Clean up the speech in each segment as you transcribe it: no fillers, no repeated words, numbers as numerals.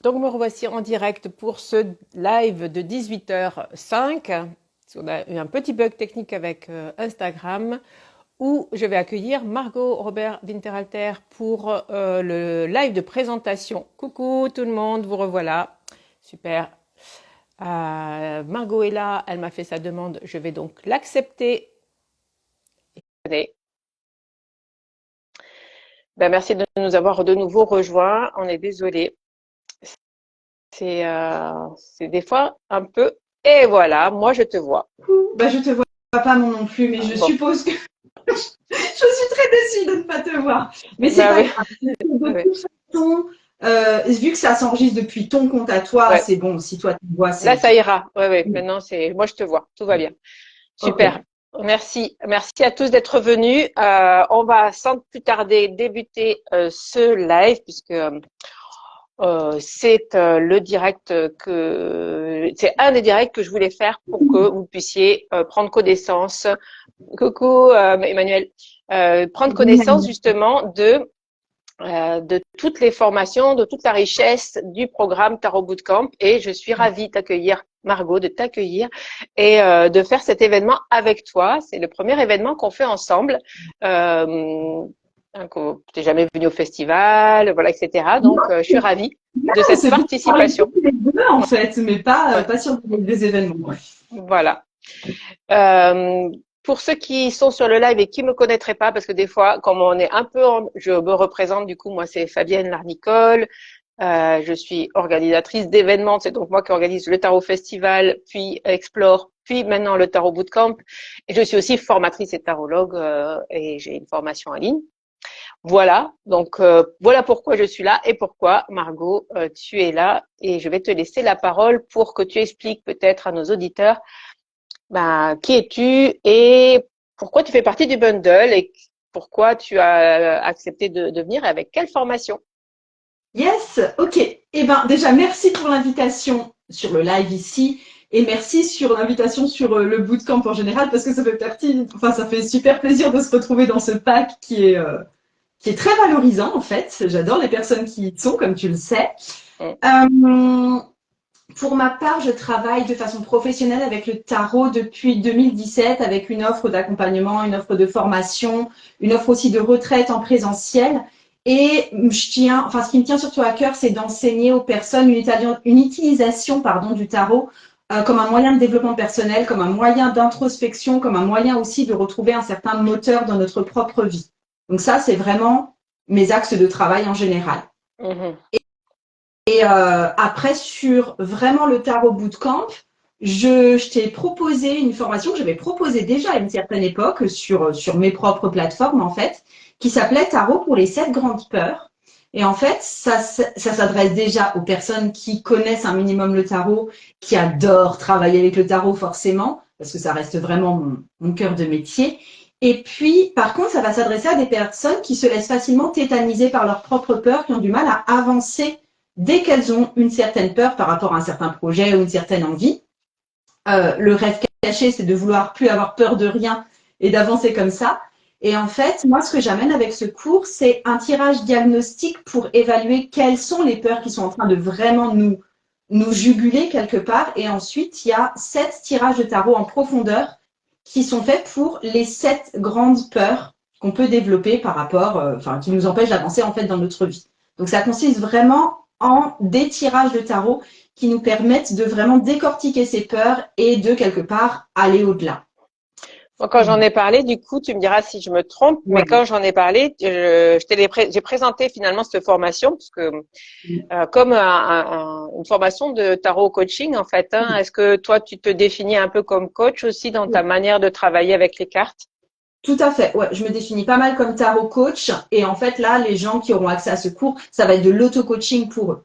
Donc me revoici en direct pour ce live de 18h05. On a eu un petit bug technique avec Instagram où je vais accueillir Margot Robert Winterhalter pour le live de présentation. Coucou tout le monde, vous revoilà. Super. Margot est là, elle m'a fait sa demande, je vais donc l'accepter. Ben, merci de nous avoir de nouveau rejoints. On est désolé. C'est des fois un peu. Et voilà, moi je te vois. Bah, je te vois pas moi non plus, mais je Bon, suppose que je suis très déçue de ne pas te voir. Mais c'est bah pas oui, grave. De oui, toute façon, vu que ça s'enregistre depuis ton compte à toi, ouais. c'est bon. Si toi tu me vois, c'est Là OK. ça ira. Ouais, ouais. Maintenant c'est, moi je te vois. Tout va bien. Super. OK. Merci. Merci à tous d'être venus. On va sans plus tarder débuter ce live puisque c'est le direct que c'est un des directs que je voulais faire pour que vous puissiez prendre connaissance. Coucou Emmanuel, prendre connaissance justement de toutes les formations, de toute la richesse du programme Tarot Bootcamp. Et je suis ravie d'accueillir Margot, de t'accueillir et de faire cet événement avec toi. C'est le premier événement qu'on fait ensemble. Tu n'es jamais venu au festival, voilà, etc. Donc, je suis ravie Non, de cette c'est bon de parler participation. tous les deux en fait, mais pas, Ouais, pas sur des événements. Ouais. voilà. Euh, pour ceux qui sont sur le live et qui me connaîtraient pas, parce que des fois, comme on est un peu, je me représente du coup, moi c'est Fabienne Larnicole, je suis organisatrice d'événements, c'est donc moi qui organise le Tarot Festival, puis Explore, puis maintenant le Tarot Bootcamp, et je suis aussi formatrice et tarologue et j'ai une formation en ligne. Voilà, donc voilà pourquoi je suis là et pourquoi Margot, tu es là, et je vais te laisser la parole pour que tu expliques peut-être à nos auditeurs ben, qui es-tu et pourquoi tu fais partie du bundle et pourquoi tu as accepté de venir et avec quelle formation? Yes, OK. Eh ben, déjà, merci pour l'invitation sur le live ici et merci sur l'invitation sur le bootcamp en général parce que ça fait partie, enfin, ça fait super plaisir de se retrouver dans ce pack qui est très valorisant en fait. J'adore les personnes qui y sont, comme tu le sais. Mm. Euh, pour ma part, je travaille de façon professionnelle avec le tarot depuis 2017 avec une offre d'accompagnement, une offre de formation, une offre aussi de retraite en présentiel. Et je tiens, enfin, ce qui me tient surtout à cœur, c'est d'enseigner aux personnes une utilisation, pardon, du tarot comme un moyen de développement personnel, comme un moyen d'introspection, comme un moyen aussi de retrouver un certain moteur dans notre propre vie. Donc ça, c'est vraiment mes axes de travail en général. Mhm. Et après, sur vraiment le tarot bootcamp, je t'ai proposé une formation que j'avais proposée déjà à une certaine époque sur mes propres plateformes, en fait, qui s'appelait Tarot pour les 7 grandes peurs. Et en fait, ça s'adresse déjà aux personnes qui connaissent un minimum le tarot, qui adorent travailler avec le tarot forcément, parce que ça reste vraiment mon cœur de métier. Et puis, par contre, ça va s'adresser à des personnes qui se laissent facilement tétaniser par leurs propres peurs, qui ont du mal à avancer dès qu'elles ont une certaine peur par rapport à un certain projet ou une certaine envie. Le rêve caché, c'est de vouloir plus avoir peur de rien et d'avancer comme ça. Et en fait, moi, ce que j'amène avec ce cours, c'est un tirage diagnostique pour évaluer quelles sont les peurs qui sont en train de vraiment nous juguler quelque part. Et ensuite, il y a 7 tirages de tarot en profondeur qui sont faits pour les 7 grandes peurs qu'on peut développer par rapport, enfin, qui nous empêchent d'avancer en fait dans notre vie. Donc, ça consiste vraiment en des tirages de tarot qui nous permettent de vraiment décortiquer ces peurs et de quelque part aller au-delà. Moi, quand j'en ai parlé, du coup, tu me diras si je me trompe, mais Ouais. quand j'en ai parlé, j'ai présenté finalement cette formation parce que comme une formation de tarot coaching en fait. Hein, est-ce que toi, tu te définis un peu comme coach aussi dans ta manière de travailler avec les cartes? Tout à fait. Ouais, je me définis pas mal comme tarot coach. Et en fait, là, les gens qui auront accès à ce cours, ça va être de l'auto-coaching pour eux.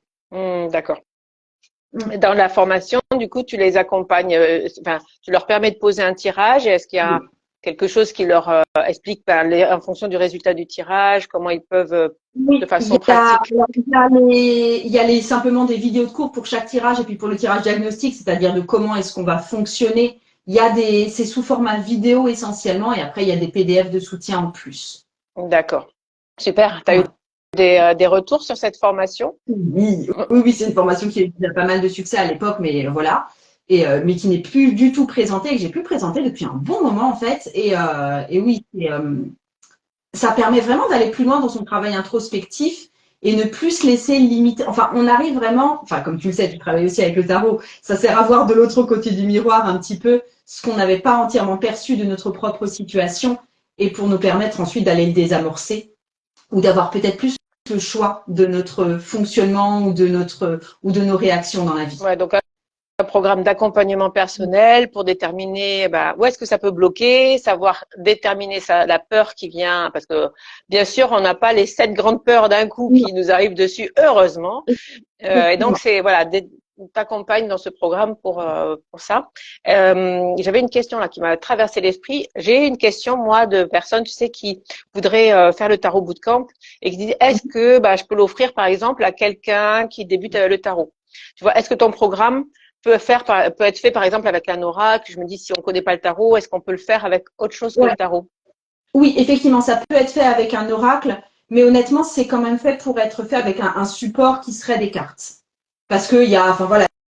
D'accord. Mm. Dans la formation, du coup, tu les accompagnes, enfin, tu leur permets de poser un tirage. Est-ce qu'il y a quelque chose qui leur explique en fonction du résultat du tirage, comment ils peuvent, de Oui, façon pratique? il y a simplement des vidéos de cours pour chaque tirage et puis pour le tirage diagnostic, c'est-à-dire de comment est-ce qu'on va fonctionner. C'est sous format vidéo essentiellement et après il y a des PDF de soutien en plus. D'accord. Super. Tu as eu Voilà. des retours sur cette formation? Oui, c'est une formation qui a eu pas mal de succès à l'époque, mais voilà. Mais qui n'est plus du tout présentée et que j'ai plus présentée depuis un bon moment en fait. Et oui, ça permet vraiment d'aller plus loin dans son travail introspectif et ne plus se laisser limiter. Enfin, on arrive vraiment, enfin, comme tu le sais, tu travailles aussi avec le tarot, ça sert à voir de l'autre côté du miroir un petit peu ce qu'on n'avait pas entièrement perçu de notre propre situation et pour nous permettre ensuite d'aller le désamorcer ou d'avoir peut-être plus le choix de notre fonctionnement ou de nos réactions dans la vie. Ouais, donc un programme d'accompagnement personnel pour déterminer où est-ce que ça peut bloquer, savoir déterminer la peur qui vient, parce que bien sûr, on n'a pas les 7 grandes peurs d'un coup qui nous arrivent dessus, heureusement. Et donc, c'est voilà, t'accompagne dans ce programme pour ça. J'avais une question là qui m'a traversé l'esprit. J'ai une question, moi, de personnes, tu sais, qui voudraient faire le tarot bootcamp et qui disent, est-ce que je peux l'offrir, par exemple, à quelqu'un qui débute le tarot? Tu vois, est-ce que ton programme peut être fait par exemple avec un oracle? Je me dis, si on connaît pas le tarot, est-ce qu'on peut le faire avec autre chose que le tarot? Oui, effectivement, ça peut être fait avec un oracle, mais honnêtement, c'est quand même fait pour être fait avec un support qui serait des cartes. Parce que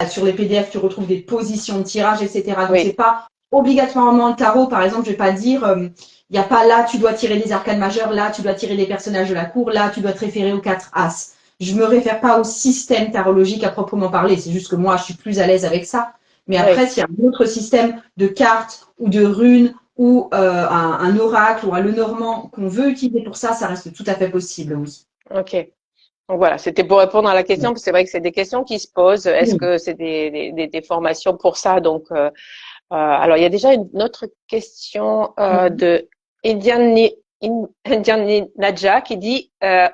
sur les PDF, tu retrouves des positions de tirage, etc. Donc, c'est pas obligatoirement le tarot. Par exemple, je vais pas dire, il n'y a pas là, tu dois tirer des arcanes majeures, là, tu dois tirer des personnages de la cour, là, tu dois te référer aux 4 As. Je me réfère pas au système tarologique à proprement parler. C'est juste que moi, je suis plus à l'aise avec ça. Mais après, s'il y a un autre système de cartes ou de runes ou un oracle ou un Lenormand qu'on veut utiliser pour ça, ça reste tout à fait possible, oui. Ok. Donc voilà, c'était pour répondre à la question, parce que c'est vrai que c'est des questions qui se posent. Est-ce que c'est des formations pour ça? Donc, alors il y a déjà une autre question de Indian Nadja qui dit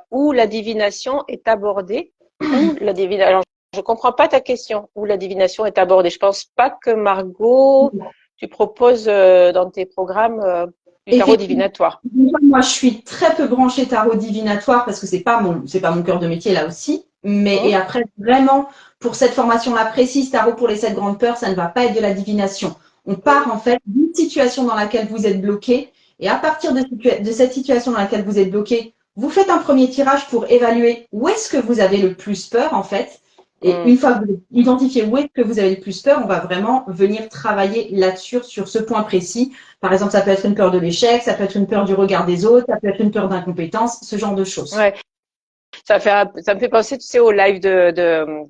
où la divination est abordée. Alors, je comprends pas ta question. Où la divination est abordée. Je pense pas que Margot, tu proposes dans tes programmes du tarot divinatoire. Moi, je suis très peu branchée tarot divinatoire parce que c'est pas mon cœur de métier là aussi. Mais et après, vraiment, pour cette formation-là précise, tarot pour les 7 grandes peurs, ça ne va pas être de la divination. On part en fait d'une situation dans laquelle vous êtes bloqué. Et à partir de cette situation dans laquelle vous êtes bloqué, vous faites un premier tirage pour évaluer où est-ce que vous avez le plus peur en fait. Et une fois que vous avez identifié où est-ce que vous avez le plus peur, on va vraiment venir travailler là-dessus, sur ce point précis. Par exemple, ça peut être une peur de l'échec, ça peut être une peur du regard des autres, ça peut être une peur d'incompétence, ce genre de choses. Ouais. Ça me fait penser, tu sais, au live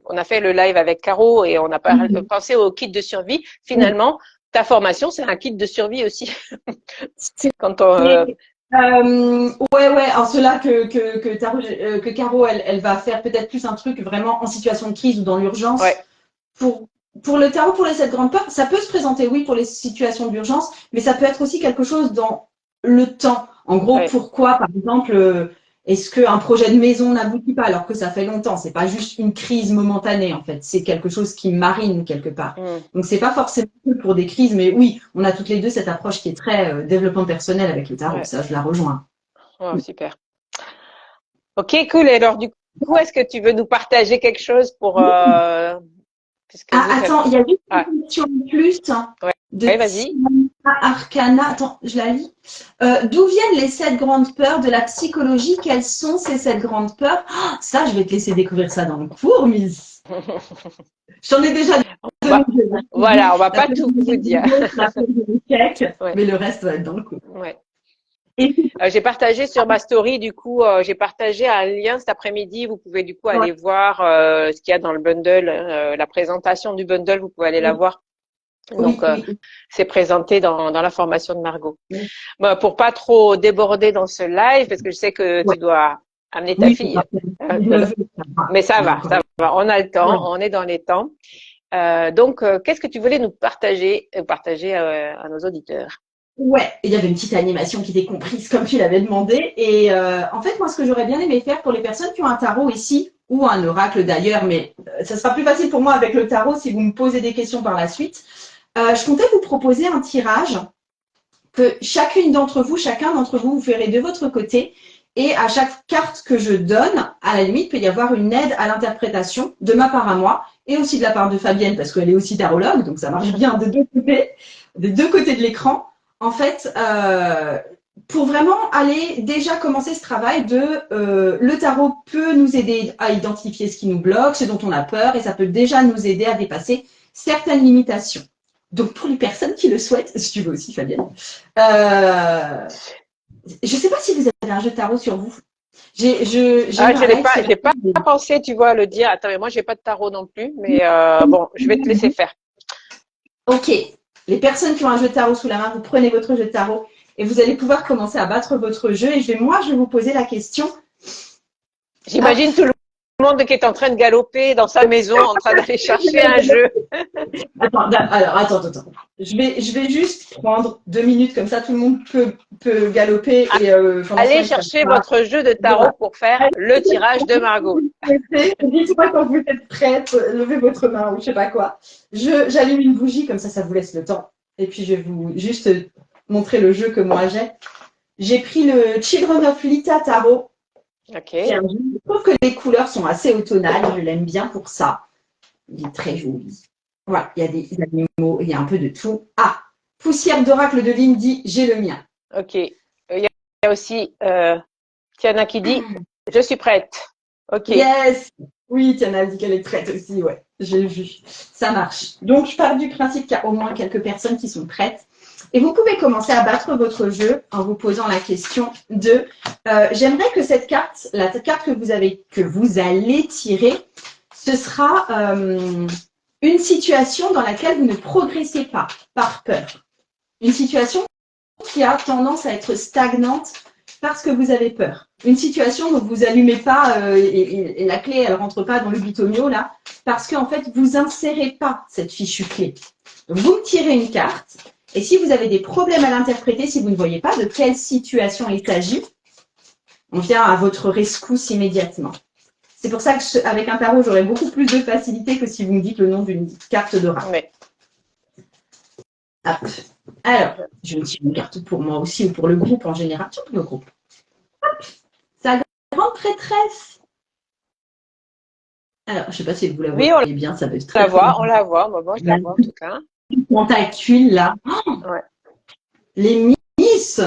on a fait le live avec Caro et on a pensé au kit de survie. Finalement, ta formation, c'est un kit de survie aussi. Quand on, Alors cela que Caro, elle va faire peut-être plus un truc vraiment en situation de crise ou dans l'urgence. Ouais. Pour le tarot, pour les 7 grandes peurs, ça peut se présenter, oui, pour les situations d'urgence, mais ça peut être aussi quelque chose dans le temps. En gros, pourquoi, par exemple, est-ce qu'un projet de maison n'aboutit pas alors que ça fait longtemps? C'est pas juste une crise momentanée, en fait. C'est quelque chose qui marine quelque part. Donc, c'est pas forcément pour des crises, mais oui, on a toutes les deux cette approche qui est très développement personnel avec le tarot. Ça, je la rejoins. Oh, super. Ok, cool. Et alors, du coup, est-ce que tu veux nous partager quelque chose pour attends, il y a juste une question en plus de vas-y. Arcana. Attends, je la lis. D'où viennent les 7 grandes peurs de la psychologie? Quelles sont ces 7 grandes peurs? Ça, je vais te laisser découvrir ça dans le cours, Miss. J'en ai déjà dit. Voilà, on va pas tout vous dire. Mais le reste va être dans le cours. Ouais. J'ai partagé sur ma story, du coup, j'ai partagé un lien cet après-midi. Vous pouvez du coup aller voir ce qu'il y a dans le bundle, la présentation du bundle. Vous pouvez aller la voir. Donc, c'est présenté dans la formation de Margot. Bon, pour pas trop déborder dans ce live, parce que je sais que tu dois amener ta fille. Mais ça va. On a le temps, on est dans les temps. Donc, qu'est-ce que tu voulais nous partager à nos auditeurs? Ouais, il y avait une petite animation qui était comprise comme tu l'avais demandé. Et en fait, moi, ce que j'aurais bien aimé faire pour les personnes qui ont un tarot ici, ou un oracle d'ailleurs, mais ça sera plus facile pour moi avec le tarot si vous me posez des questions par la suite. Je comptais vous proposer un tirage que chacun d'entre vous, vous ferez de votre côté. Et à chaque carte que je donne, à la limite, il peut y avoir une aide à l'interprétation de ma part à moi et aussi de la part de Fabienne parce qu'elle est aussi tarologue, donc ça marche bien des deux côtés de l'écran. En fait, pour vraiment aller déjà commencer ce travail de le tarot peut nous aider à identifier ce qui nous bloque, ce dont on a peur, et ça peut déjà nous aider à dépasser certaines limitations. Donc pour les personnes qui le souhaitent, si tu veux aussi Fabienne, je ne sais pas si vous avez un jeu de tarot sur vous. J'ai pas pensé, tu vois, à le dire. Attends, mais moi, j'ai pas de tarot non plus, mais bon, je vais te laisser faire. Ok. Les personnes qui ont un jeu de tarot sous la main, vous prenez votre jeu de tarot et vous allez pouvoir commencer à battre votre jeu. Et je vais vous poser la question. J'imagine tout le monde qui est en train de galoper dans sa maison, en train d'aller chercher un jeu. Attends. Je vais juste prendre 2 minutes, comme ça tout le monde peut galoper. Et, allez chercher votre jeu de tarot pour faire le tirage de Margot. Dites-moi quand vous êtes prête, levez votre main ou je sais pas quoi. J'allume une bougie, comme ça vous laisse le temps. Et puis je vais vous juste montrer le jeu que moi j'ai. J'ai pris le Children of Lita Tarot. Okay. Je trouve que les couleurs sont assez automnales, je l'aime bien pour ça. Il est très joli. Voilà, il y a des animaux, il y a un peu de tout. Ah, Poussière d'oracle de Lynn dit j'ai le mien. Ok. Il y a aussi Tiana qui dit je suis prête. Ok. Yes. Oui, Tiana dit qu'elle est prête aussi, ouais. J'ai vu. Ça marche. Donc je pars du principe qu'il y a au moins quelques personnes qui sont prêtes. Et vous pouvez commencer à battre votre jeu en vous posant la question de j'aimerais que cette carte, la carte que vous allez tirer, ce sera une situation dans laquelle vous ne progressez pas par peur. Une situation qui a tendance à être stagnante parce que vous avez peur. Une situation dont vous allumez pas et la clé elle rentre pas dans le bitonio là parce qu'en fait vous insérez pas cette fichue clé. Donc vous me tirez une carte et si vous avez des problèmes à l'interpréter, si vous ne voyez pas de quelle situation il s'agit, on vient à votre rescousse immédiatement. C'est pour ça qu'avec un tarot, j'aurais beaucoup plus de facilité que si vous me dites le nom d'une carte de rat. Ouais. Hop. Alors, je me tire une carte pour moi aussi ou pour le groupe en général. Pour le groupe. Hop. Sa grande prêtresse. Alors, je ne sais pas si vous la voyez bien, ça peut être très on la voit, moi je la vois en tout cas. Tentacule là. Oh ouais. Les Miss.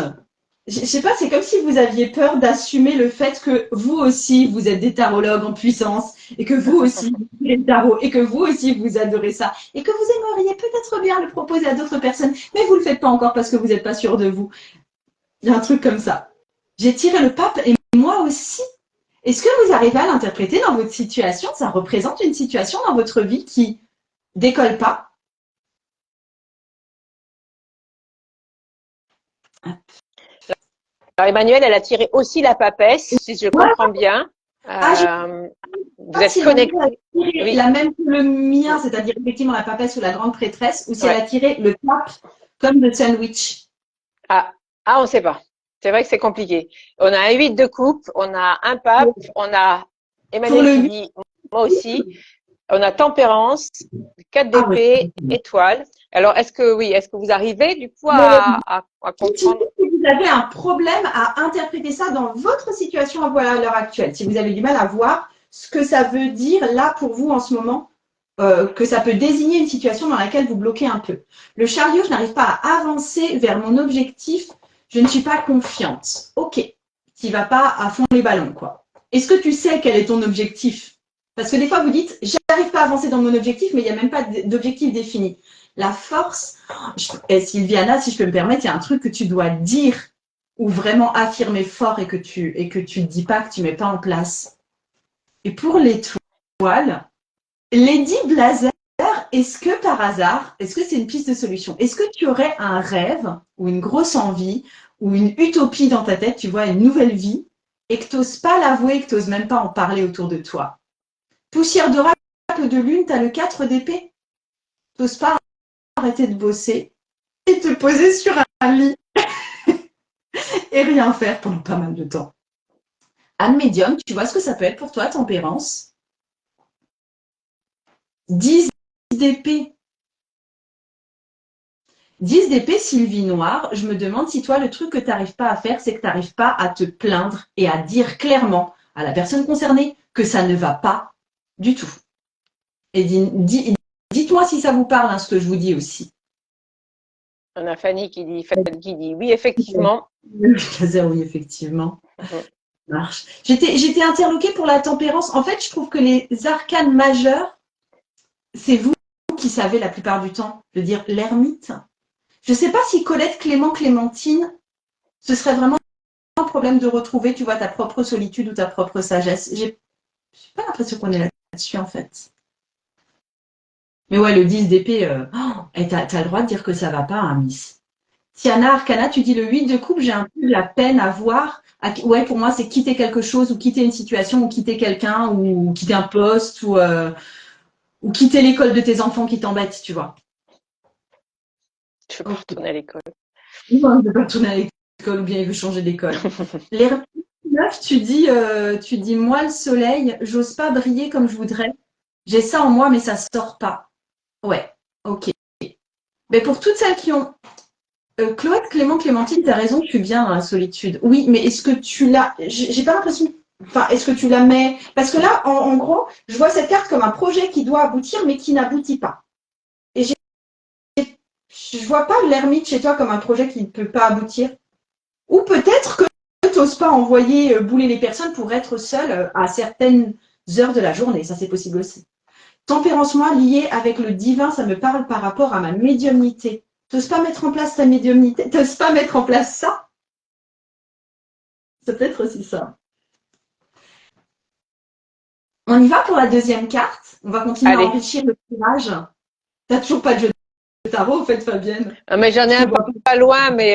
Je sais pas, c'est comme si vous aviez peur d'assumer le fait que vous aussi, vous êtes des tarologues en puissance et que vous aussi, vous êtes tarot et que vous aussi, vous adorez ça et que vous aimeriez peut-être bien le proposer à d'autres personnes, mais vous le faites pas encore parce que vous n'êtes pas sûr de vous. Il y a un truc comme ça. J'ai tiré le pape et moi aussi. Est-ce que vous arrivez à l'interpréter dans votre situation? Ça représente une situation dans votre vie qui décolle pas. Alors Emmanuel, elle a tiré aussi la papesse, si je comprends bien. Vous êtes connecté. Oui. La même que le mien, c'est-à-dire effectivement la papesse ou la grande prêtresse, ou si elle a tiré le pape comme le sandwich. Ah, on ne sait pas. C'est vrai que c'est compliqué. On a un 8 de coupe, on a un pape, on a Emmanuel qui dit moi aussi. On a tempérance, 4 d'épée, étoile. Alors, est-ce que vous arrivez du coup à comprendre? Si vous avez un problème à interpréter ça dans votre situation à l'heure actuelle, si vous avez du mal à voir ce que ça veut dire là pour vous en ce moment, que ça peut désigner une situation dans laquelle vous bloquez un peu. Le chariot, je n'arrive pas à avancer vers mon objectif, je ne suis pas confiante. Ok, tu vas pas à fond les ballons, quoi. Est-ce que tu sais quel est ton objectif? Parce que des fois, vous dites, j'arrive pas à avancer dans mon objectif, mais il n'y a même pas d'objectif défini. La force, Sylviana, si je peux me permettre, il y a un truc que tu dois dire ou vraiment affirmer fort et que tu ne dis pas, que tu ne mets pas en place. Et pour l'étoile, Lady Blazer, est-ce que par hasard, est-ce que c'est une piste de solution? Est-ce que tu aurais un rêve ou une grosse envie ou une utopie dans ta tête, tu vois, une nouvelle vie, et que tu n'oses pas l'avouer, que tu n'oses même pas en parler autour de toi? Poussière d'oracle de lune, tu as le 4 d'épée. Tu n'oses pas arrêter de bosser et te poser sur un lit et rien faire pendant pas mal de temps. Âme médium, tu vois ce que ça peut être pour toi, tempérance? 10 d'épée. 10 d'épée, Sylvie Noire, je me demande si toi, le truc que tu n'arrives pas à faire, c'est que tu n'arrives pas à te plaindre et à dire clairement à la personne concernée que ça ne va pas du tout. Et dites-moi si ça vous parle, hein, ce que je vous dis aussi. On a Fanny qui dit oui, effectivement, Le laser, oui, effectivement. Mhm. Marche. J'étais interloquée pour la tempérance. En fait, je trouve que les arcanes majeurs, c'est vous qui savez la plupart du temps. Je veux dire, l'ermite. Je ne sais pas si Colette, Clément, Clémentine, ce serait vraiment un problème de retrouver, tu vois, ta propre solitude ou ta propre sagesse. J'ai pas l'impression qu'on est là-dessus, en fait. Mais ouais, le 10 d'épée, t'as le droit de dire que ça va pas, hein, Miss. Tiana Arcana, tu dis le 8 de coupe, j'ai un peu de la peine à voir. Ouais, pour moi, c'est quitter quelque chose ou quitter une situation ou quitter quelqu'un ou quitter un poste ou quitter l'école de tes enfants qui t'embêtent, tu vois. Je veux pas Ok. retourner à l'école. Non, il ne veut pas retourner à l'école ou bien il veut changer d'école. Les 9, tu dis, moi, le soleil, j'ose pas briller comme je voudrais. J'ai ça en moi, mais ça sort pas. Ouais, ok. Mais pour toutes celles qui ont Chloé, Clément, Clémentine, tu as raison, je suis bien dans la solitude. Oui, mais est-ce que tu l'as. J'ai pas l'impression. Enfin, est-ce que tu la mets. Parce que là, en gros, je vois cette carte comme un projet qui doit aboutir, mais qui n'aboutit pas. Et je vois pas l'ermite chez toi comme un projet qui ne peut pas aboutir. Ou peut-être que tu n'oses pas envoyer bouler les personnes pour être seule à certaines heures de la journée. Ça, c'est possible aussi. Tempérance, moi, lié avec le divin, ça me parle par rapport à ma médiumnité. T'oses pas mettre en place ta médiumnité? T'oses pas mettre en place ça? C'est peut-être aussi ça. On y va pour la deuxième carte. On va continuer à Allez. enrichir le tirage. T'as toujours pas de jeu de tarot, en fait, Fabienne. Mais j'en ai Je te un vois pas. pas loin, mais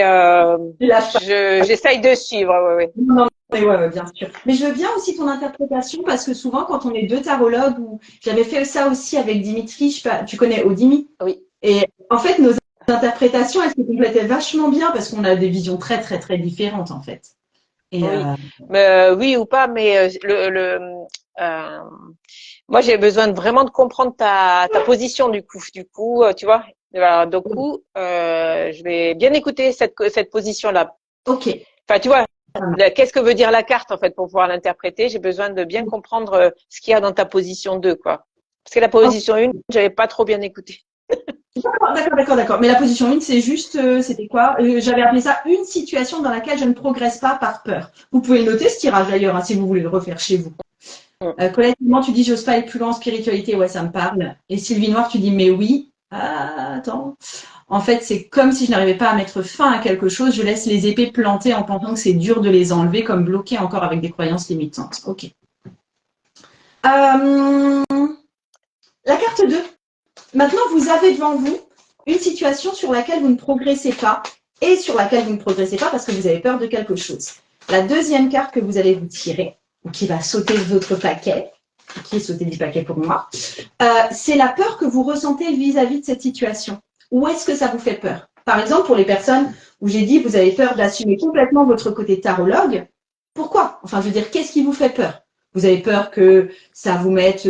Tu lâches pas. j'essaye de suivre. Ouais, ouais. Non, non, mais ouais, bien sûr. Mais je veux bien aussi ton interprétation parce que souvent, quand on est deux tarologues, ou j'avais fait ça aussi avec Dimitri, tu connais Odimi. Oui. Et en fait, nos interprétations, elles se complétaient vachement bien parce qu'on a des visions très, très, très différentes, en fait. Et Oui, mais oui ou pas, mais euh, moi j'ai besoin vraiment de comprendre ta position du coup. Du coup, tu vois. Alors, du coup, je vais bien écouter cette position-là. ok. Enfin, tu vois, qu'est-ce que veut dire la carte en fait pour pouvoir l'interpréter? J'ai besoin de bien comprendre ce qu'il y a dans ta position 2, quoi. Parce que la position 1, j'avais pas trop bien écouté. D'accord. Mais la position 1, c'est juste, c'était quoi? J'avais appelé ça une situation dans laquelle je ne progresse pas par peur. Vous pouvez noter ce tirage d'ailleurs, hein, si vous voulez le refaire chez vous. Colette, tu dis j'ose pas aller plus loin en spiritualité, ouais, ça me parle. Et Sylvie Noire, tu dis mais oui. Ah, attends. En fait, c'est comme si je n'arrivais pas à mettre fin à quelque chose, je laisse les épées plantées en pensant que c'est dur de les enlever, comme bloquées encore avec des croyances limitantes. Ok. La carte 2. Maintenant, vous avez devant vous une situation sur laquelle vous ne progressez pas et sur laquelle vous ne progressez pas parce que vous avez peur de quelque chose. La deuxième carte que vous allez vous tirer, qui va sauter de votre paquet, qui est sauté du paquet pour moi, c'est la peur que vous ressentez vis-à-vis de cette situation. Où est-ce que ça vous fait peur? Par exemple, pour les personnes où j'ai dit vous avez peur d'assumer complètement votre côté tarologue, pourquoi? Enfin, je veux dire, qu'est-ce qui vous fait peur? Vous avez peur que ça vous mette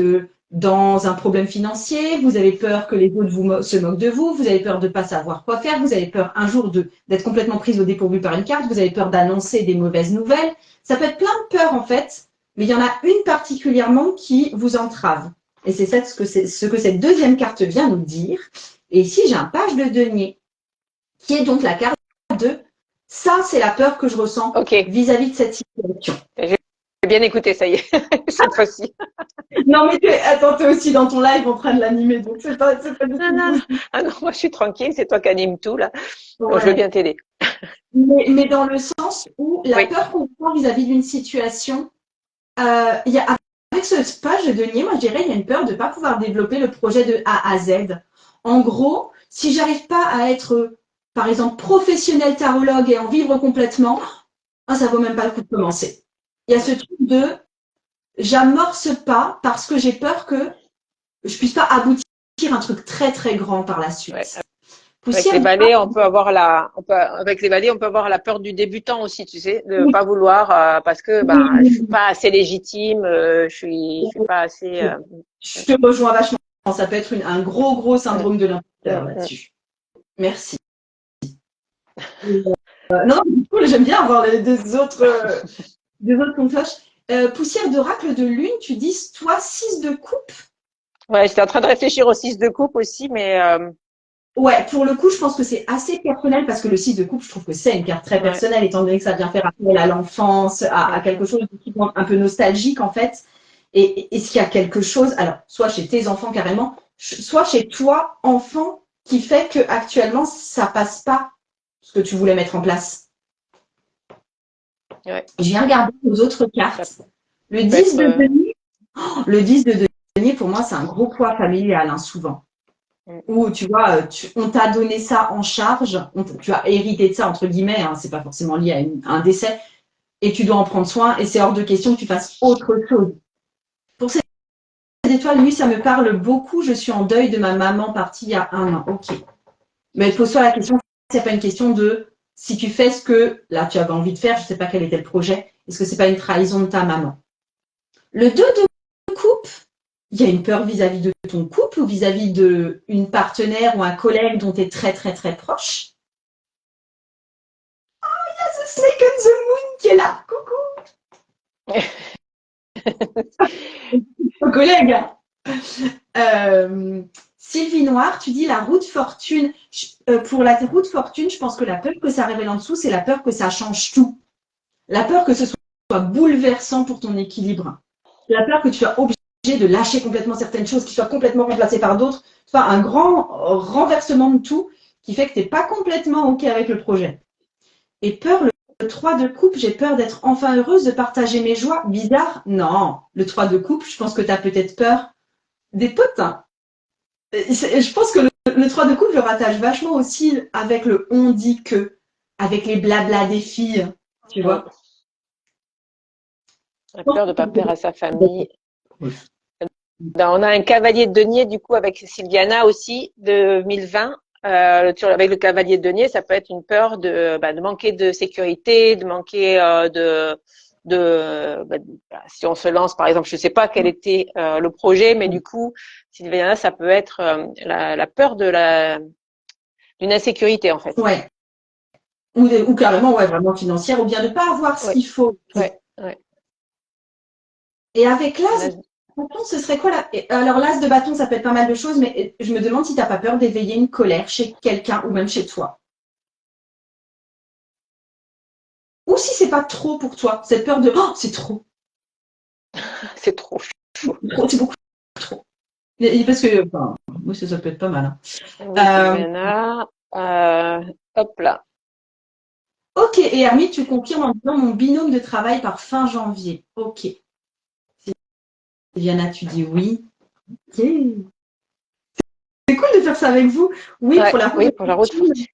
dans un problème financier, vous avez peur que les autres se moquent de vous, vous avez peur de ne pas savoir quoi faire, vous avez peur un jour d'être complètement prise au dépourvu par une carte, vous avez peur d'annoncer des mauvaises nouvelles. Ça peut être plein de peurs en fait, mais il y en a une particulièrement qui vous entrave. Et c'est ce que cette deuxième carte vient nous dire. Et ici, j'ai un page de denier, qui est donc la carte de ça, c'est la peur que je ressens Ok, vis-à-vis de cette situation. j'ai bien écouté, ça y est, cette fois-ci. Non, mais attends, t'es aussi dans ton live en train de l'animer, donc c'est pas du Non, tout non, possible. ah non, moi je suis tranquille, c'est toi qui anime tout là. Donc je veux Ouais. bien t'aider. Mais dans le sens où la Oui. peur qu'on prend vis-à-vis d'une situation, il y a, avec ce page de denier, moi je dirais, il y a une peur de ne pas pouvoir développer le projet de A à Z. En gros, si j'arrive pas à être, par exemple, professionnel tarologue et en vivre complètement, ça vaut même pas le coup de commencer. Il y a ce truc de j'amorce pas parce que j'ai peur que je puisse pas aboutir à un truc très très grand par la Ouais. suite. Avec Poussière les de balais, avec les balais, on peut avoir la peur du débutant aussi, tu sais, de oui, pas vouloir parce que oui, ben je suis oui, pas assez légitime, je suis pas assez. oui. Je te rejoins vachement. Ça peut être un gros gros syndrome de l'imposteur mm. là-dessus. Merci. Non, du coup, j'aime bien avoir des autres qu'on cloche. Poussière d'oracle de lune, tu dis, toi, 6 de coupe. Ouais, j'étais en train de réfléchir au 6 de coupe aussi, mais Ouais, pour le coup, je pense que c'est assez personnel parce que le 6 de coupe, je trouve que c'est une carte très Ouais. personnelle, étant donné que ça vient faire appel à l'enfance, à quelque Mhm. chose de un peu nostalgique en fait. Et est-ce qu'il y a quelque chose, alors, soit chez tes enfants carrément, soit chez toi, enfant, qui fait que actuellement ça passe pas ce que tu voulais mettre en place? Ouais. Je viens regarder aux autres Ça cartes. Le peut 10 être. de denier, le 10 de denier, pour moi, c'est un gros poids familial, hein, souvent. Mm. Où tu vois, on t'a donné ça en charge, tu as hérité de ça entre guillemets, hein, c'est pas forcément lié à un décès, et tu dois en prendre soin, et c'est hors de question que tu fasses autre chose. Pour ces étoiles, lui, ça me parle beaucoup. Je suis en deuil de ma maman partie il y a 1 an. Ok. Mais pose-toi la question, c'est pas une question de si tu fais ce que là tu avais envie de faire, je sais pas quel était le projet, est-ce que c'est pas une trahison de ta maman? Le 2 de coupe, il y a une peur vis-à-vis de ton couple ou vis-à-vis d'une partenaire ou un collègue dont tu es très très très proche. The Snake and the Moon qui est là. Coucou, collègue. Sylvie Noire, tu dis la route fortune. Pour la route fortune, je pense que la peur que ça révèle en dessous, c'est la peur que ça change tout. La peur que ce soit bouleversant pour ton équilibre. La peur que tu sois obligé de lâcher complètement certaines choses, qui soient complètement remplacées par d'autres. Enfin, un grand renversement de tout qui fait que tu n'es pas complètement OK avec le projet. Et peur, le 3 de coupe, j'ai peur d'être enfin heureuse, de partager mes joies. Bizarre? Non. Le 3 de coupe, je pense que tu as peut-être peur des potins. Je pense que le 3 de coupe, je le rattache vachement aussi avec le on dit que, avec les blabla des filles, tu Mm. vois. La peur de ne pas plaire à sa famille. On a un cavalier de denier, du coup, avec Sylviana aussi, de 1020. Avec le cavalier de denier, ça peut être une peur de manquer de sécurité, de manquer si on se lance, par exemple, je ne sais pas quel était le projet, mais du coup, Sylviana, ça peut être la peur d'une insécurité, en fait. Ouais. Ou carrément, ouais, vraiment financière, ou bien de ne pas avoir ce Oui, qu'il faut. ouais, ouais. Et avec l'as Là, de bâton, ce serait quoi alors, l'as de bâton, ça peut être pas mal de choses, mais je me demande si tu n'as pas peur d'éveiller une colère chez quelqu'un ou même chez toi. Ou si c'est pas trop pour toi, cette peur de oh, c'est trop, c'est trop chaud. c'est beaucoup trop. Parce que, enfin, moi, ça peut être pas mal. Oui, Hein. Sylviana. Hop là. Ok, et Hermine, tu confirmes en disant mon binôme de travail par fin janvier. Ok. Diana, tu dis oui. Ok. C'est cool de faire ça avec vous. Oui, Ouais, pour la route oui, de pour la route fortune, fortune.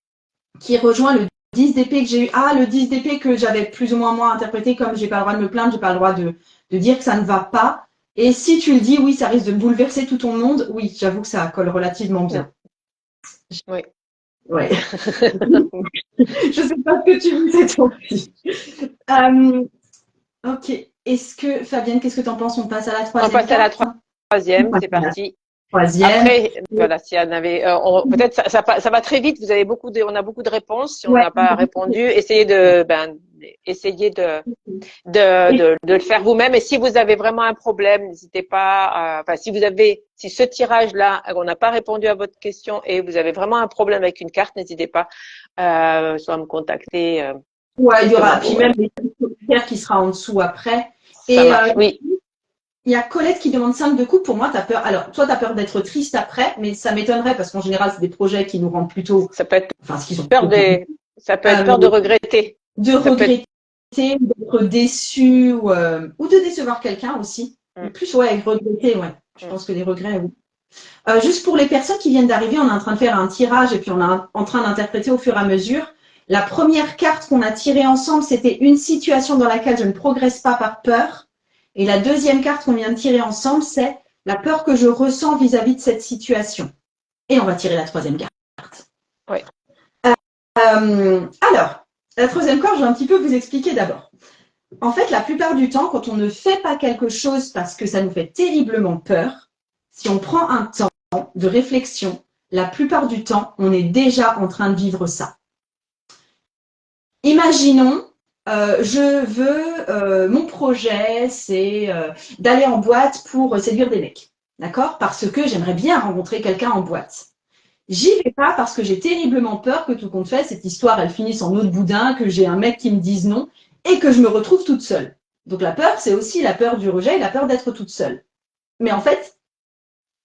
qui rejoint le 10 d'épée que j'ai eu. Ah, le 10 d'épée que j'avais plus ou moins moi interprété comme j'ai pas le droit de me plaindre, j'ai pas le droit de dire que ça ne va pas. Et si tu le dis, oui, ça risque de bouleverser tout ton monde. Oui, j'avoue que ça colle relativement bien. Oui. Ouais. Je sais pas ce que tu me dis, ton fils. Ok. Est-ce que, Fabienne, qu'est-ce que tu en penses? On passe à la On troisième passe à la carte? On troisième, passe c'est à la parti. troisième. Après, voilà, si on avait, peut-être ça va très vite. Vous avez on a beaucoup de réponses. Si on Ouais. n'a pas répondu, essayez de le faire vous-même. Et si vous avez vraiment un problème, n'hésitez pas. Si ce tirage-là, on n'a pas répondu à votre question et vous avez vraiment un problème avec une carte, n'hésitez pas soit à me contacter Ouais, il y aura, directement. puis même Voilà, les commentaires qui sera en dessous après. ça Et marche. Oui, il y a Colette qui demande 5 de coupe. Pour moi, tu as peur. Alors, toi, tu as peur d'être triste après, mais ça m'étonnerait parce qu'en général, c'est des projets qui nous rendent plutôt. ça peut être Enfin, ce qu'ils sont peur plutôt des, ça peut être peur de euh, regretter. de Ça peut être regretter, d'être déçu ou de décevoir quelqu'un aussi. mm, Plus, ouais, regretter, ouais. Je mm. pense que les regrets, oui. Juste pour les personnes qui viennent d'arriver, on est en train de faire un tirage et puis on est en train d'interpréter au fur et à mesure. La première carte qu'on a tirée ensemble, c'était une situation dans laquelle je ne progresse pas par peur. Et la deuxième carte qu'on vient de tirer ensemble, c'est la peur que je ressens vis-à-vis de cette situation. Et on va tirer la troisième carte. Ouais. Alors, la troisième carte, je vais un petit peu vous expliquer d'abord. En fait, la plupart du temps, quand on ne fait pas quelque chose parce que ça nous fait terriblement peur, si on prend un temps de réflexion, la plupart du temps, on est déjà en train de vivre ça. Imaginons, mon projet, c'est d'aller en boîte pour séduire des mecs, d'accord? Parce que j'aimerais bien rencontrer quelqu'un en boîte. J'y vais pas parce que j'ai terriblement peur que tout compte fait, cette histoire, elle finisse en eau de boudin, que j'ai un mec qui me dise non et que je me retrouve toute seule. Donc la peur, c'est aussi la peur du rejet et la peur d'être toute seule. Mais en fait,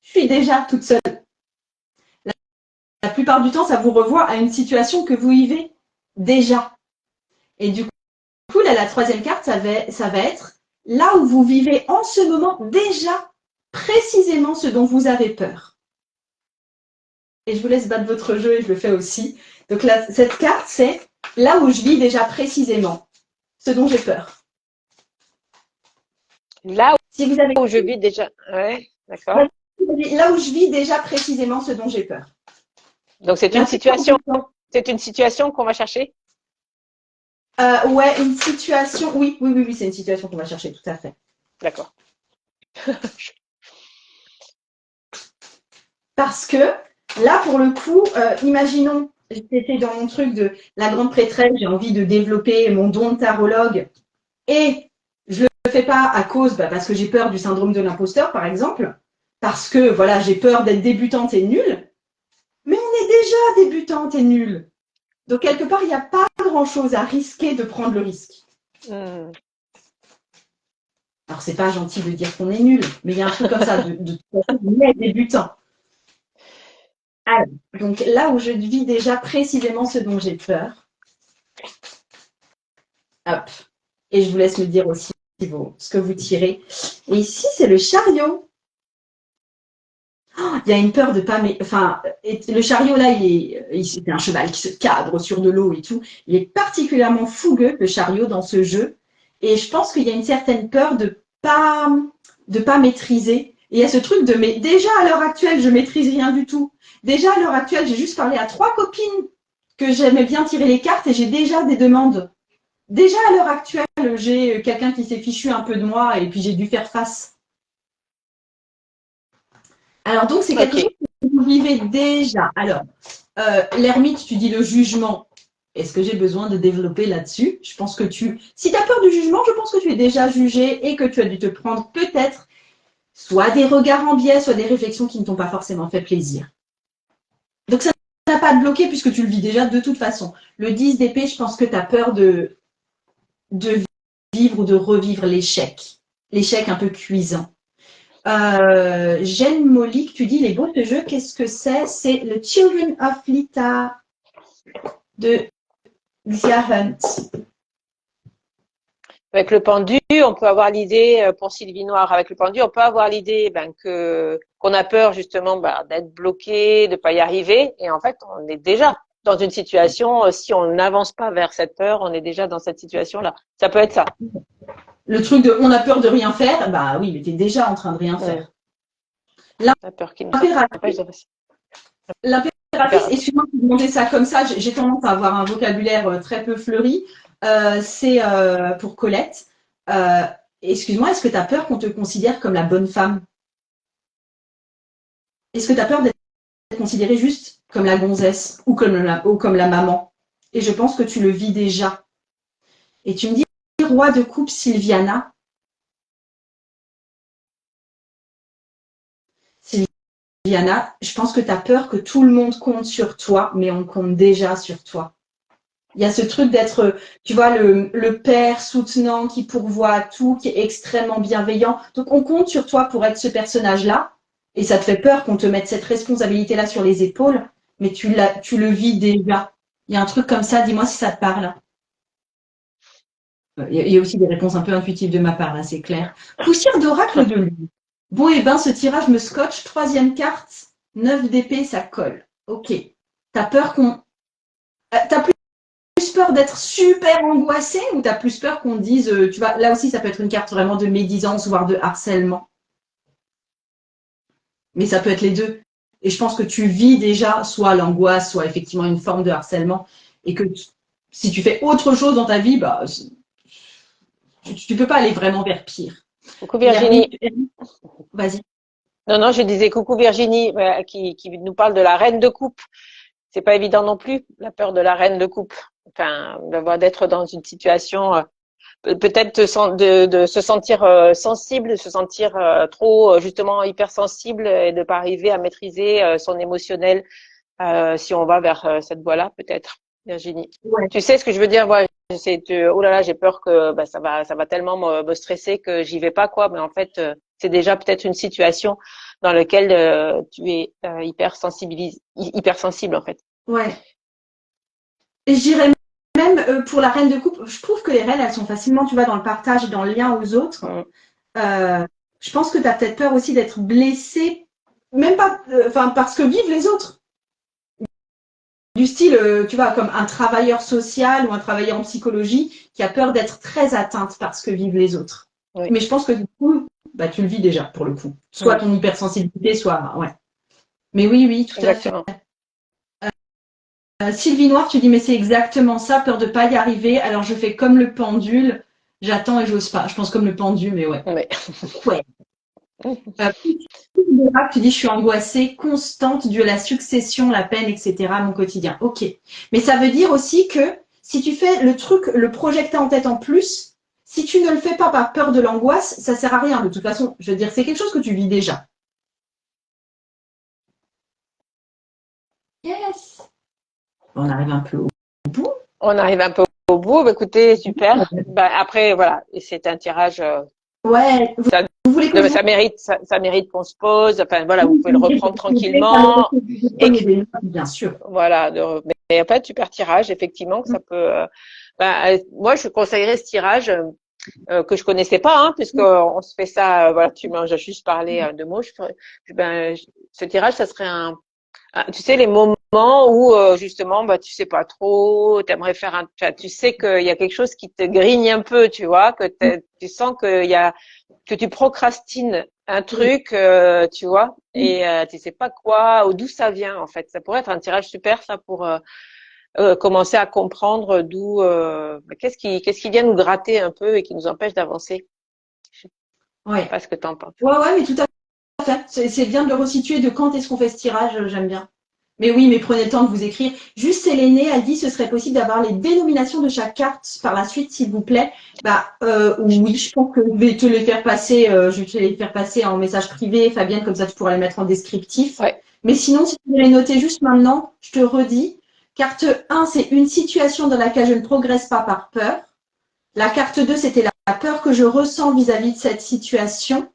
je suis déjà toute seule. La plupart du temps, ça vous revoit à une situation que vous vivez déjà. Et du coup, là, la troisième carte, ça va être là où vous vivez en ce moment déjà précisément ce dont vous avez peur. Et je vous laisse battre votre jeu et je le fais aussi. Donc là, cette carte, c'est là où je vis déjà précisément ce dont j'ai peur. Là Si vous avez où je vis déjà. Ouais, d'accord. là où je vis déjà précisément ce dont j'ai peur. Donc c'est une situation. C'est une situation qu'on va chercher. Ouais, une situation. Oui, c'est une situation qu'on va chercher, tout à fait. D'accord. Parce que là, pour le coup, imaginons, j'étais dans mon truc de la grande prêtresse, j'ai envie de développer mon don de tarologue et je le fais pas à cause, parce que j'ai peur du syndrome de l'imposteur, par exemple, parce que voilà, j'ai peur d'être débutante et nulle. Mais on est déjà débutante et nulle. Donc, quelque part, il n'y a pas grand-chose à risquer de prendre le risque. Alors, c'est pas gentil de dire qu'on est nul, mais il y a un truc comme ça, de débutant. Alors, donc là où je vis déjà précisément ce dont j'ai peur, hop, et je vous laisse me dire aussi ce que vous tirez. Et ici, c'est le chariot. Oh, il y a une peur de pas... Enfin, le chariot, là, c'est un cheval qui se cadre sur de l'eau et tout. Il est particulièrement fougueux, le chariot, dans ce jeu. Et je pense qu'il y a une certaine peur de pas maîtriser. Et il y a ce truc de... Mais déjà, à l'heure actuelle, je maîtrise rien du tout. Déjà, à l'heure actuelle, j'ai juste parlé à 3 copines que j'aimais bien tirer les cartes et j'ai déjà des demandes. Déjà, à l'heure actuelle, j'ai quelqu'un qui s'est fichu un peu de moi et puis j'ai dû faire face. Alors, donc, c'est quelque chose que vous vivez déjà. Alors, l'ermite, tu dis le jugement. Est-ce que j'ai besoin de développer là-dessus? Je pense que si tu as peur du jugement, je pense que tu es déjà jugé et que tu as dû te prendre peut-être soit des regards en biais, soit des réflexions qui ne t'ont pas forcément fait plaisir. Donc, ça n'a pas à te bloquer puisque tu le vis déjà de toute façon. Le 10 d'épée, je pense que tu as peur de vivre ou de revivre l'échec. L'échec un peu cuisant. Jeanne Molique, tu dis, il est beau ce jeu, qu'est-ce que c'est? C'est le Children of Lita de Xia Hunt. Avec le pendu, on peut avoir l'idée, pour Sylvie Noire, avec le pendu, on peut avoir l'idée qu'on a peur justement d'être bloqué, de pas y arriver. Et en fait, on est déjà dans une situation, si on n'avance pas vers cette peur, on est déjà dans cette situation-là. Ça peut être ça. Le truc de on a peur de rien faire, bah oui, mais tu es déjà en train de rien faire. L'impératrice, excuse-moi de demander ça comme ça, j'ai tendance à avoir un vocabulaire très peu fleuri. C'est pour Colette. Excuse-moi, est-ce que tu as peur qu'on te considère comme la bonne femme? Est-ce que tu as peur d'être considérée juste comme la gonzesse ou comme la maman? Et je pense que tu le vis déjà. Et tu me dis, roi de coupe, Sylviana. Sylviana, je pense que tu as peur que tout le monde compte sur toi, mais on compte déjà sur toi. Il y a ce truc d'être, tu vois, le père soutenant qui pourvoit à tout, qui est extrêmement bienveillant. Donc, on compte sur toi pour être ce personnage-là. Et ça te fait peur qu'on te mette cette responsabilité-là sur les épaules, mais tu le vis déjà. Il y a un truc comme ça, dis-moi si ça te parle. Il y a aussi des réponses un peu intuitives de ma part, là, c'est clair. Poussière d'oracle de lune. Bon, et ben, ce tirage me scotche. 3e carte, 9 d'épée, ça colle. Ok. T'as peur t'as plus peur d'être super angoissé ou t'as plus peur qu'on te dise, tu vois, là aussi, ça peut être une carte vraiment de médisance, voire de harcèlement. Mais ça peut être les deux. Et je pense que tu vis déjà soit l'angoisse, soit effectivement une forme de harcèlement. Et que si tu fais autre chose dans ta vie, bah, tu peux pas aller vraiment vers pire. Coucou Virginie. Vas-y. Non, je disais coucou Virginie, qui nous parle de la reine de coupe. C'est pas évident non plus, la peur de la reine de coupe. Enfin, d'être dans une situation, peut-être de se sentir sensible, de se sentir trop justement hypersensible et de pas arriver à maîtriser son émotionnel. si on va vers cette voie-là, peut-être, Virginie. Ouais. Tu sais ce que je veux dire? Moi, oh là là, j'ai peur que bah, ça va tellement me stresser que j'y vais pas, quoi. Mais en fait, c'est déjà peut-être une situation dans laquelle tu es hyper sensible, en fait. Ouais. Et je dirais même pour la reine de coupe, je trouve que les reines, elles sont facilement, tu vois, dans le partage et dans le lien aux autres. Je pense que tu as peut-être peur aussi d'être blessée, même pas, parce que vivent les autres. Du style, tu vois, comme un travailleur social ou un travailleur en psychologie qui a peur d'être très atteinte par ce que vivent les autres. Oui. Mais je pense que du coup, bah, tu le vis déjà pour le coup. Soit ton hypersensibilité, soit ouais. Mais oui, oui, tout Exactement. à fait. Sylvie Noire, tu dis mais c'est exactement ça, peur de pas y arriver. Alors je fais comme le pendule, j'attends et j'ose pas. Je pense comme le pendule, mais ouais. Oui. Ouais. Tu dis je suis angoissée, constante due à la succession, la peine, etc. à mon quotidien. Ok. Mais ça veut dire aussi que si tu fais le truc, le projet que tu as en tête en plus, si tu ne le fais pas par peur de l'angoisse, ça sert à rien. De toute façon, je veux dire, c'est quelque chose que tu vis déjà. Yes. On arrive un peu au bout. On arrive un peu au bout. Bah, écoutez, super. Bah, après, voilà, c'est un tirage. Ouais. Vous voulez que ça mérite qu'on se pose. Enfin, voilà, vous pouvez le reprendre tranquillement. Et bien sûr. Voilà. Mais en fait, super tirage, effectivement, que ça peut. Moi, je conseillerais ce tirage que je connaissais pas, hein, puisqu'on se fait ça. Voilà, tu m'as juste parlé de mots. Ce tirage, ça serait tu sais, les moments où justement, bah, tu sais pas trop, t'aimerais faire tu sais qu'il y a quelque chose qui te grigne un peu, tu vois, tu sens que tu procrastines un truc, tu vois, et tu sais pas quoi ou d'où ça vient en fait. Ça pourrait être un tirage super, ça, pour commencer à comprendre d'où, qu'est-ce qui vient nous gratter un peu et qui nous empêche d'avancer. Je sais Ouais. pas ce que t'en penses. Ouais, mais tout à fait. C'est bien de le resituer de quand est-ce qu'on fait ce tirage, j'aime bien. Mais oui, mais prenez le temps de vous écrire. Juste, Séléné, elle dit ce serait possible d'avoir les dénominations de chaque carte par la suite, s'il vous plaît. Oui, je pense que je vais te les faire passer, en message privé, Fabienne, comme ça tu pourras les mettre en descriptif. Ouais. Mais sinon, si tu veux les noter juste maintenant, je te redis. Carte 1, c'est une situation dans laquelle je ne progresse pas par peur. La carte 2, c'était la peur que je ressens vis-à-vis de cette situation.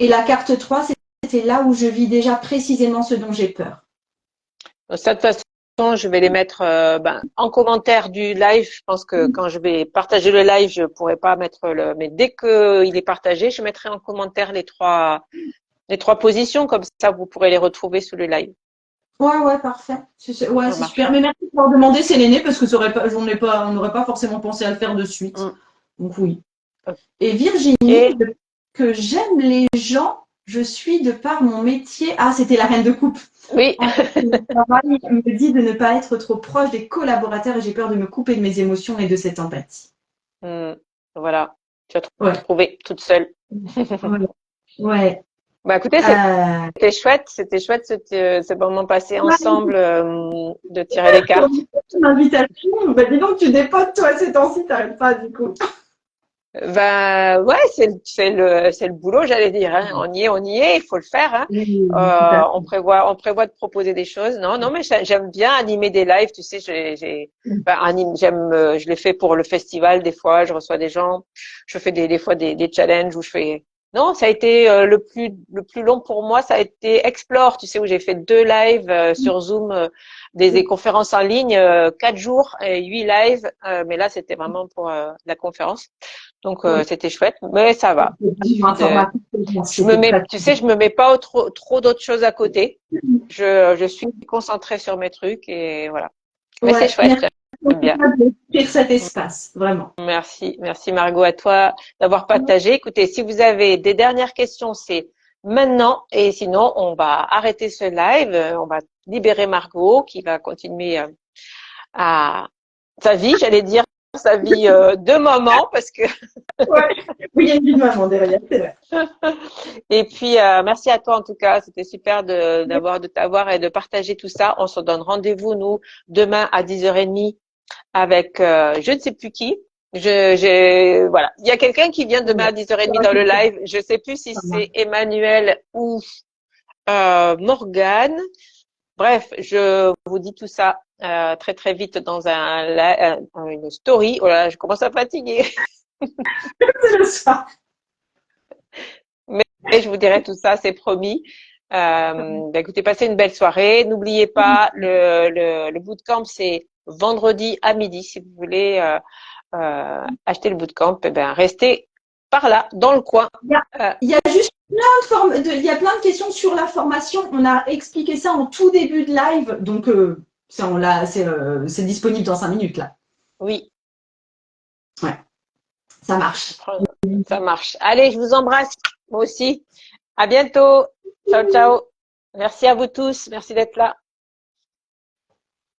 Et la carte 3, c'était là où je vis déjà précisément ce dont j'ai peur. De toute façon, je vais les mettre en commentaire du live. Je pense que quand je vais partager le live, je pourrai pas mettre mais dès que il est partagé, je mettrai en commentaire les trois positions, comme ça vous pourrez les retrouver sous le live. Ouais, parfait. C'est super. Mais merci de m'avoir demandé, Séléné, parce que on n'aurait pas forcément pensé à le faire de suite. Donc oui. Et Virginie, que j'aime les gens, je suis de par mon métier. Ah, c'était la reine de coupe. Oui. Mon travail me dit de ne pas être trop proche des collaborateurs et j'ai peur de me couper de mes émotions et de cette empathie. Voilà. Tu as trouvé toute seule. Ouais. Bah écoutez, c'était chouette ce moment passé ensemble de tirer les cartes. Une invitation. Bah dis donc, tu dépotes toi ces temps-ci, t'arrêtes pas du coup. Ben ouais, c'est le boulot, j'allais dire. Hein. On y est, il faut le faire. Hein. On prévoit de proposer des choses. Non, mais j'aime bien animer des lives. Tu sais, je l'ai fait pour le festival des fois. Je reçois des gens. Je fais des fois des challenges où je fais. Non, ça a été le plus long pour moi. Ça a été Explore. Tu sais, où j'ai fait 2 lives sur Zoom, des conférences en ligne, 4 jours et 8 lives. Mais là, c'était vraiment pour la conférence. Donc c'était chouette, mais ça va. Je me mets pas trop d'autres choses à côté. Je suis concentrée sur mes trucs et voilà. Mais c'est chouette, j'aime bien. Merci cet espace, vraiment. Merci Margot à toi d'avoir partagé. Écoutez, si vous avez des dernières questions, c'est maintenant et sinon on va arrêter ce live, on va libérer Margot qui va continuer à sa vie, j'allais dire sa vie de maman parce que oui, il y a une vie de maman derrière, c'est vrai. Et puis merci à toi en tout cas, c'était super de t'avoir et de partager tout ça. On se donne rendez-vous nous demain à 10h30 avec je ne sais plus qui. Voilà, il y a quelqu'un qui vient demain à 10h30 dans le live. Je sais plus si c'est Emmanuel ou Morgane. Bref, je vous dis tout ça très très vite dans une story. Oh là là, je commence à fatiguer. C'est le soir. Mais je vous dirai tout ça, c'est promis. Écoutez, passez une belle soirée. N'oubliez pas, le bootcamp, c'est vendredi à midi. Si vous voulez acheter le bootcamp, eh ben, restez par là, dans le coin. Euh, Il y a juste il y a plein de questions sur la formation. On a expliqué ça en tout début de live, donc c'est disponible dans 5 minutes là. oui, Ouais, ça marche. ça marche. Allez, je vous embrasse. Moi aussi. À bientôt. Ciao, ciao. Merci à vous tous. Merci d'être là.